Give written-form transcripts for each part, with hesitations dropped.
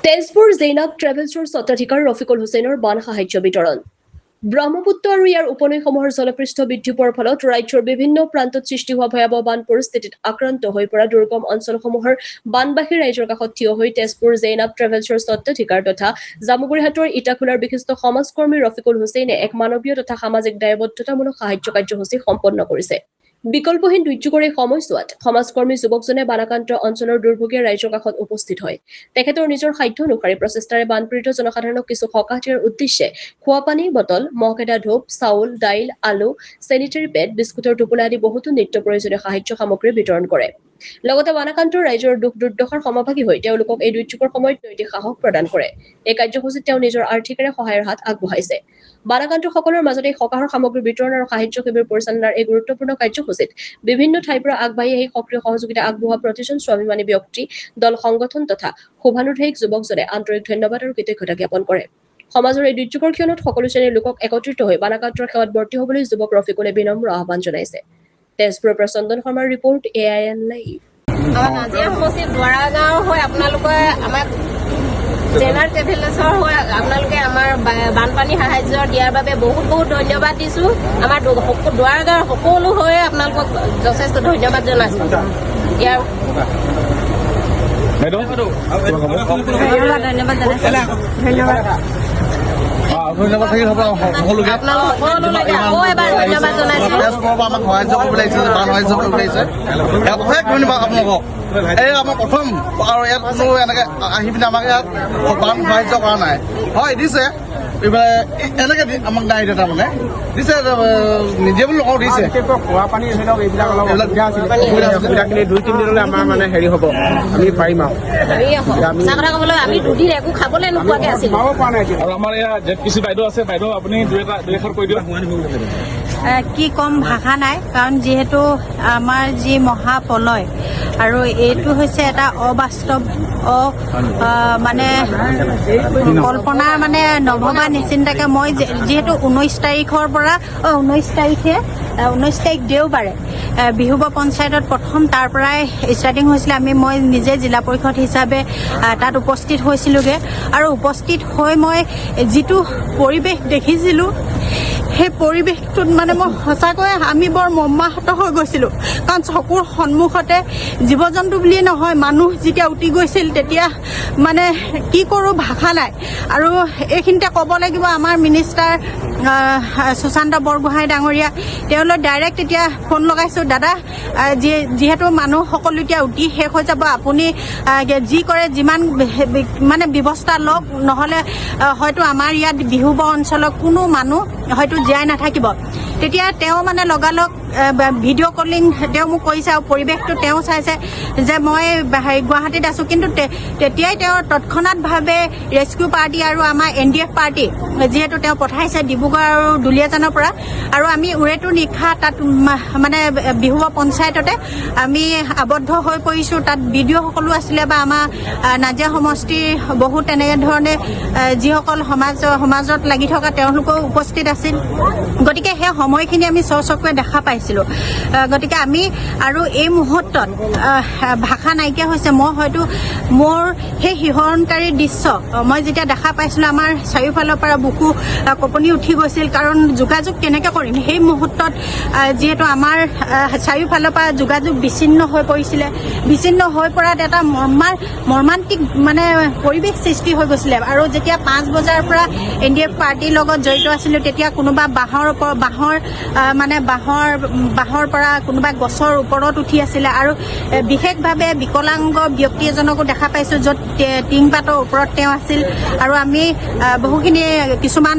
তেজপুৰ জৈনাব ট্ৰেভেলছৰ স্বত্বাধিকাৰ ৰফিকুল হুছেইনৰ বান সাহায্য বিতৰণ। ব্ৰহ্মপুত্ৰ আৰু ইয়াৰ উপনৈসমূহৰ জলপৃষ্ঠ বৃদ্ধি পোৱাৰ ফলত ৰাজ্যৰ বিভিন্ন প্ৰান্তত সৃষ্টি হোৱা ভয়াৱহ বান পৰিস্থিতিত আক্ৰান্ত হৈ পৰা দুৰ্গম অঞ্চলসমূহৰ বানবাসী ৰাইজৰ কাষত থিয় হৈ তেজপুৰ জৈনাব ট্ৰেভেলছৰ স্বত্বাধিকাৰ তথা জামুগুৰিহাটৰ ইটাখোলাৰ বিশিষ্ট সমাজকৰ্মী ৰফিকুল হুছেইনে এক মানৱীয় তথা সামাজিক দায়বদ্ধতামূলক সাহায্য কাৰ্যসূচী সম্পন্ন কৰিছে। বিকল্পহীন দুৰ্যোগৰ এই সময়ছোৱাত সমাজকৰ্মী যুৱকজনে বানাক্ৰান্ত অঞ্চলৰ দুৰ্ভগীয়া ৰাইজৰ কাষত উপস্থিত হয়। তেখেতৰ নিজৰ সাধ্য অনুসাৰে প্ৰচেষ্টাৰে বানপীড়িত জনসাধাৰণক কিছু সকাহ দিয়াৰ উদ্দেশ্যে খোৱাপানী বটল, মহকেদা ধূপ, চাউল, দাইল, আলু, চেনিটাৰী পেড, বিস্কুটৰ টোপোলা আদি বহুতো নিত্য প্ৰয়োজনীয় সাহায্য সামগ্ৰী বিতৰণ কৰে। লগতে বানাক্ৰান্ত ৰাইজৰ দুখ দুৰ্দশাৰ সমভাগী হৈ তেওঁলোকক এই দুৰ্যোগৰ সময়ত নৈতিক সাহস প্ৰদান কৰে। এই কাৰ্যসূচীত তেওঁ নিজৰ আৰ্থিকেৰে সহায়ৰ হাত আগবঢ়াইছে। বানাক্ৰান্তসকলৰ মাজত এই সকাহৰ সামগ্ৰী বিতৰণ আৰু সাহায্য শিবিৰ পৰিচালনাৰ এই গুৰুত্বপূৰ্ণ কাৰ্যসূচীত বিভিন্ন ঠাইৰ পৰা আগবাঢ়ি আহি সক্ৰিয় সহযোগিতা আগবঢ়োৱা প্ৰতিজন স্বাভিমানী ব্যক্তি, দল সংগঠন তথা শুভানুধ্যায়িক যুৱকজনে আন্তৰিক ধন্যবাদ আৰু কৃতজ্ঞতা জ্ঞাপন কৰে। সমাজৰ এই দুৰ্যোগৰ ক্ষণত সকলো শ্ৰেণীৰ লোকক একত্ৰিত হৈ বানাক্ৰান্তৰ সেৱাত বৰ্তি হ'বলৈ যুৱক ৰফিকুলে বিনম্ৰ আহ্বান জনাইছে। তেজপুৰৰ পৰা চন্দন শৰ্মাৰ ৰিপৰ্ট, AIN লাইভ। আমাৰ নাজিয়া সমষ্টিৰ দুৱাৰাগাঁও হৈ আপোনালোকে আমাক জেনাৰ ট্ৰেভেলাৰ্ছৰ হৈ আপোনালোকে আমাৰ বানপানী সাহায্য দিয়াৰ বাবে বহুত বহুত ধন্যবাদ দিছোঁ। আমাৰ দুৱাৰাগাঁৱৰ সকলো হৈ আপোনালোকক যথেষ্ট ধন্যবাদ জনাইছোঁ। ইয়াৰ ধন্যবাদ থাকিল সকলোকে আকৌ এবাৰ ধন্যবাদ জনাইছোঁ। আমাক সাহায্য কৰিব লাগিছে, বান সাহায্য কৰিব লাগিছে, অশেষ ধন্যবাদ আপোনালোকক। এই আমাৰ প্ৰথম আৰু ইয়াত কোনো এনেকে আহি পিনে আমাক ইয়াত বান সাহায্য কৰা নাই। হয় দিছে, এনেকে আমাক নাই দিয়া, তাৰমানে দিছে, নিজে বুলি নকওঁ, দিছে। খোৱা পানী ধৰি লওক এইবিলাক অলপ সুবিধাখিনি 2-3 দিনলৈ আমাৰ মানে হেৰি হ'ব, আমি পাৰিম আৰু সঁচা কথা ক'বলৈ আমি দুদিন একো খাবলৈ নোপোৱাকৈ আছিলোঁ। আৰু আমাৰ ইয়াত জেটপিচি বাইদেউ আছে, বাইদেউ আপুনি দুই এষাৰ কৈ দিয়ক। কি কম ভাষা নাই, কাৰণ যিহেতু আমাৰ যি মহাপ্ৰলয় আৰু এইটো হৈছে এটা অবাস্তৱ মানে কল্পনাৰ মানে নভবা নিচিন্তাকে মই যিহেতু 19 তাৰিখ দেওবাৰে বিহুব পঞ্চায়তত প্ৰথম তাৰ পৰাই ষ্টাৰ্টিং হৈছিলে। মই নিজে জিলা পৰিষদ হিচাপে তাত উপস্থিত হৈছিলোঁগৈ আৰু উপস্থিত হৈ মই যিটো পৰিৱেশ দেখিছিলোঁ, সেই পৰিৱেশটোত মানে মই সঁচাকৈ আমি বৰ মৰ্মাহত হৈ গৈছিলোঁ। কাৰণ চকুৰ সন্মুখতে জীৱ জন্তু বুলিয়ে নহয়, মানুহ যেতিয়া উটি গৈছিল তেতিয়া মানে কি কৰোঁ ভাষা নাই। আৰু এইখিনিতে ক'ব লাগিব আমাৰ মিনিষ্টাৰ সুশান্ত বৰগোহাঁই ডাঙৰীয়া, তেওঁলৈ ডাইৰেক্ট এতিয়া ফোন লগাইছোঁ, দাদা যিহেতু মানুহ সকলো এতিয়া উটি শেষ হৈ যাব, আপুনি যি কৰে যিমান মানে ব্যৱস্থা লওক, নহ'লে হয়তো আমাৰ ইয়াত বিহুব অঞ্চলৰ কোনো মানুহ হয়তো জীয়াই নাথাকিব। তেতিয়া তেওঁ মানে লগালগ ভিডিঅ' কলিং তেওঁ মোক কৰিছে আৰু পৰিৱেশটো তেওঁ চাইছে যে মই গুৱাহাটীত আছোঁ। কিন্তু তেতিয়াই তেওঁ তৎক্ষণাৎভাৱে ৰেস্কিউ পাৰ্টি আৰু আমাৰ NDF পাৰ্টি যিহেতু তেওঁ পঠাইছে ডিব্ৰুগড় আৰু দুলীয়াজানৰ পৰা, আৰু আমি উৰেটো নিশা তাত মানে বিহুব পঞ্চায়ততে আমি আবদ্ধ হৈ পৰিছোঁ। তাত বিডিঅ'সকলো আছিলে বা আমাৰ নাজিয়া সমষ্টিৰ বহুত তেনেধৰণে যিসকল সমাজত লাগি থকা তেওঁলোকেও উপস্থিত আছিল। গতিকে সেই সময়খিনি আমি চকুৰে দেখা পাইছিলোঁ। গতিকে আমি আৰু এই মুহূৰ্তত ভাষা নাইকিয়া হৈছে। মই হয়তো মোৰ সেই শিহৰণকাৰী দৃশ্য মই যেতিয়া দেখা পাইছিলোঁ, আমাৰ চাৰিওফালৰ পৰা বুকু কঁপনি উঠি গৈছিল। কাৰণ যোগাযোগ কেনেকৈ কৰিম সেই মুহূৰ্তত, যিহেতু আমাৰ চাৰিওফালৰ পৰা যোগাযোগ বিচ্ছিন্ন হৈ পৰিছিলে। বিচ্ছিন্ন হৈ পৰাত এটা মৰ্মান্তিক মানে পৰিৱেশ সৃষ্টি হৈ গৈছিলে। আৰু যেতিয়া 5 বজাৰ পৰা NDF পাৰ্টিৰ লগত জড়িত আছিলোঁ, তেতিয়া কোনোবা বাঁহৰ পৰা কোনোবা গছৰ ওপৰত উঠি আছিলে। আৰু বিশেষভাৱে বিকলাংগ ব্যক্তি এজনকো দেখা পাইছোঁ, য'ত টিংপাতৰ ওপৰত তেওঁ আছিল। আৰু আমি বহুখিনি কিছুমান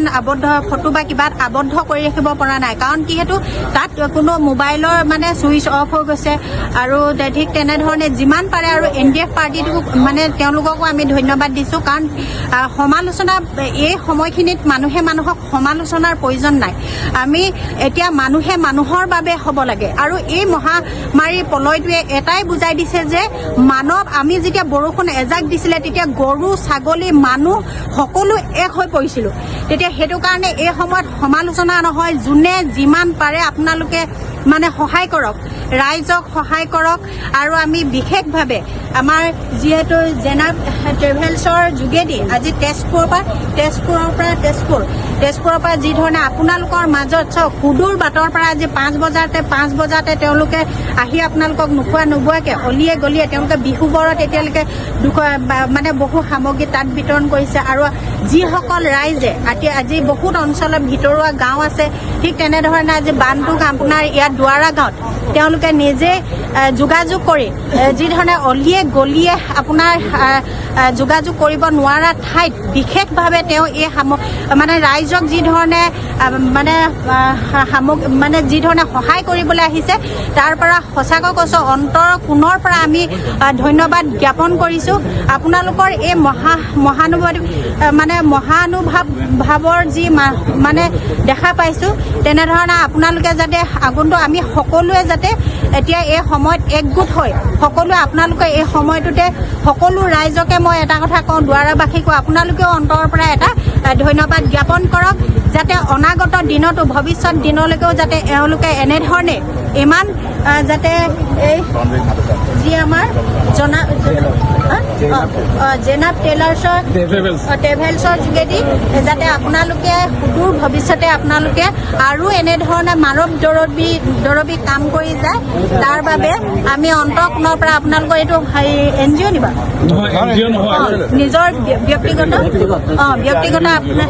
ফটো বা কিবা আবদ্ধ কৰি ৰাখিব পৰা নাই, কাৰণ যিহেতু তাত কোনো মোবাইলৰ মানে ছুইচ অফ হৈ গৈছে। আৰু ঠিক তেনেধৰণে যিমান পাৰে আৰু NDF পাৰ্টিটোক মানে তেওঁলোককো আমি ধন্যবাদ দিছোঁ, কাৰণ সমালোচনা এই সময়খিনিত মানুহে মানুহক সমালোচনাৰ প্ৰয়োজন নাই। আমি এতিয়া মানুহে মানুহৰ বাবে হ'ব লাগে। আৰু এই মহামাৰীৰ প্ৰলয়টোৱে এটাই বুজাই দিছে যে আমি যেতিয়া বৰষুণ এজাক দিছিলে তেতিয়া গৰু, ছাগলী, মানুহ সকলো এক হৈ পৰিছিলোঁ। তেতিয়া সেইটো কাৰণে এই সময়ত সমালোচনা নহয়, যোনে যিমান পাৰে আপোনালোকে মানে সহায় কৰক, ৰাইজক সহায় কৰক। আৰু আমি বিশেষভাৱে আমাৰ যিহেতু জেনাব ট্ৰেভেলছৰ যোগেদি আজি তেজপুৰৰ পৰা যি ধৰণে আপোনালোকৰ মাজত চাওক সুদূৰ বাটৰ পৰা আজি 5 বজাতে তেওঁলোকে আহি আপোনালোকক নোখোৱা নোবোৱাকৈ অলিয়ে গলিয়ে তেওঁলোকে বিহুবৰত এতিয়ালৈকে মানে বহু সামগ্ৰী তাত বিতৰণ কৰিছে। আৰু যিসকল ৰাইজে আজি বহুত অঞ্চলত ভিতৰুৱা গাঁও আছে, ঠিক তেনেধৰণে আজি বানটোক আপোনাৰ ইয়াত দুৱাৰা গাঁৱত তেওঁলোকে নিজে যোগাযোগ কৰি যি ধৰণে অলিয়ে গলিয়ে আপোনাৰ যোগাযোগ কৰিব নোৱাৰা ঠাইত বিশেষভাৱে তেওঁ এই মানে ৰাইজক যি ধৰণে মানে যি ধৰণে সহায় কৰিবলৈ আহিছে তাৰ পৰা সঁচাকৈ কৈছোঁ অন্তৰৰ কোণৰ পৰা আমি ধন্যবাদ জ্ঞাপন কৰিছোঁ। আপোনালোকৰ এই মহানুভাৱৰ যি মানে দেখা পাইছোঁ, তেনেধৰণে আপোনালোকে যাতে আগন্তুক আমি সকলোৱে যাতে এতিয়া এই সময়ত একগোট হৈ সকলোৱে আপোনালোকে এই সময়টোতে সকলো ৰাইজকে মই এটা কথা কওঁ, দুৱাৰাবাসীক আপোনালোকেও অন্তৰৰ পৰা এটা ধন্যবাদ জ্ঞাপন কৰক, যাতে অনাগত দিনতো ভৱিষ্যত দিনলৈকেও যাতে এওঁলোকে এনেধৰণে ইমান যাতে এই যি আমাৰ জেনাব ট্ৰেভেলছৰ যোগেদি যাতে আপোনালোকে সুদূৰ ভৱিষ্যতে আপোনালোকে আৰু এনেধৰণে মানৱ দৰবী কাম কৰি যায়, তাৰ বাবে আমি অন্তৰকোণৰ পৰা আপোনালোকৰ এইটো NGO নিবা নিজৰ ব্যক্তিগত আপোনাৰ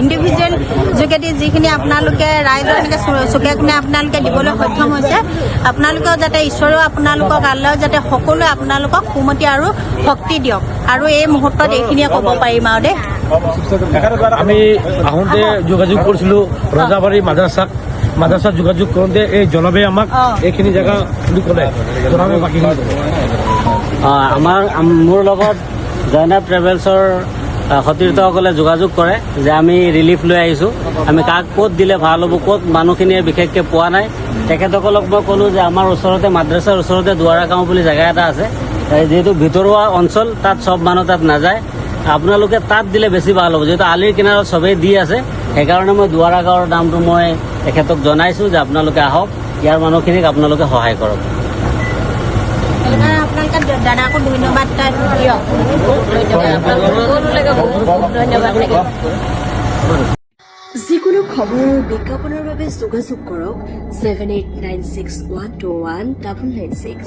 ইণ্ডিভিজুৱেল যোগেদি যিখিনি আপোনালোকে ৰাইজৰ এনেকৈ চুকে কোণে আপোনালোকে দিবলৈ সক্ষম হৈছে, আপোনালোকেও যাতে ঈশ্বৰৰ আপোনালোকক আল্লাহ যাতে সকলোৱে আপোনালোকক সুমতি আৰু শক্তি দিয়ক। আৰু এই মুহূৰ্তত এইখিনিয়ে ক'ব পাৰিম আৰু দেই। আমি আহোঁতে যোগাযোগ কৰিছিলোঁ ৰজাবাৰী মাদ্ৰাছাত যোগাযোগ কৰোঁতে এই জনাবে আমাক এইখিনি জেগা বুলি ক'লে, জনাবে বাকীখিনি মোৰ লগত জয়নাব ট্ৰেভেলছৰ সতীৰ্থসকলে যোগাযোগ কৰে যে আমি ৰিলিফ লৈ আহিছোঁ, আমি কাক ক'ত দিলে ভাল হ'ব, ক'ত মানুহখিনিয়ে বিশেষকৈ পোৱা নাই। তেখেতসকলক মই ক'লোঁ যে আমাৰ ওচৰতে মাদ্ৰাছাৰ ওচৰতে দুৱাৰা গাঁও বুলি জেগা এটা আছে, যিহেতু ভিতৰুৱা অঞ্চল, তাত চব মানুহ তাত নাযায়, আপোনালোকে তাত দিলে বেছি ভাল হ'ব। যিহেতু আলিৰ কিনাৰত চবেই দি আছে, সেইকাৰণে মই দুৱাৰা গাঁৱৰ নামটো মই তেখেতক জনাইছোঁ যে আপোনালোকে আহক, ইয়াৰ মানুহখিনিক আপোনালোকে সহায় কৰক। আপোনালোকে দাদাকো ধন্যবাদ দিয়ক। যিকোনো খবৰ বিজ্ঞাপনৰ বাবে যোগাযোগ কৰক 7896121996।